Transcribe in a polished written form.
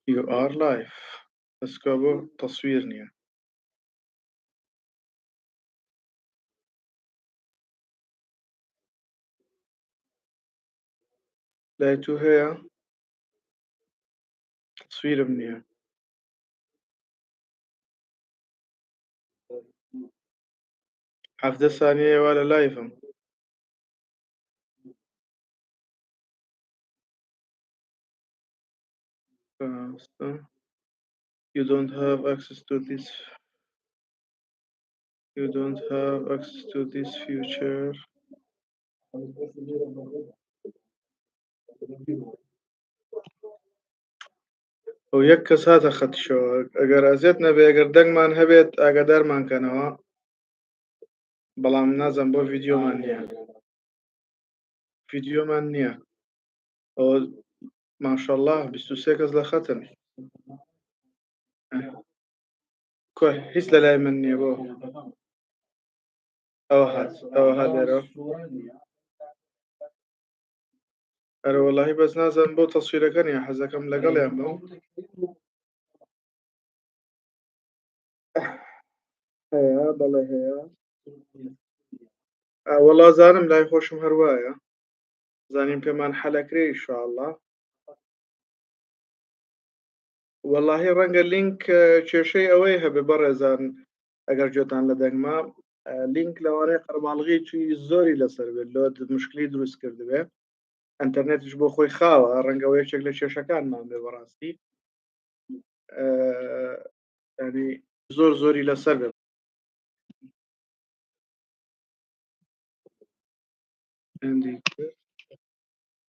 You are live. اسكو تصوير نییە. لای تو هەیە تصویرم نییە. حەفتە سانیەیەوە لە لایڤم. You don't have access to this. You don't have access to this future. و یەک کەس هاتە خەتیشەوە ئەگەر ئەزیێت نەبێ ئەگەر دەنگمان هەبێت ئاگادارمانکەنەوە بەڵام نازەم بۆ ڤیدیۆمان نییە. ڤیدیۆمان نییە. ئەوە ماشەڵڵا 23 کەس لە خەتن. کۆ هیچ لە لای من نییە بۆ ئەوە هات لێرە. ئەرە وەڵاهی بەس نازانم بۆ تەسویرەکە نییە حەزەکەم لەگەڵیان بم. هەیە بەڵێ هەیە. وەڵا زانم لای خۆشم هەروایە زانیم پێمان حەلەکرێ ئینشاءڵڵا. وەڵاهی ڕەنگە لینک کێشەی ئەوەی هەبێ بەڕێزان ئەگەر گوێتان لە دەنگما لینک لەوانەیە قەرماڵغی توی زۆری لەسەر بێت لۆ مشکلی دروست کردبێ ئەتەرنێتش بۆ خۆی خاوە ڕەنگەوە یەکێک لە کێشەکانمان بێ بەڕاستی ینی زۆری لەسەر بێ.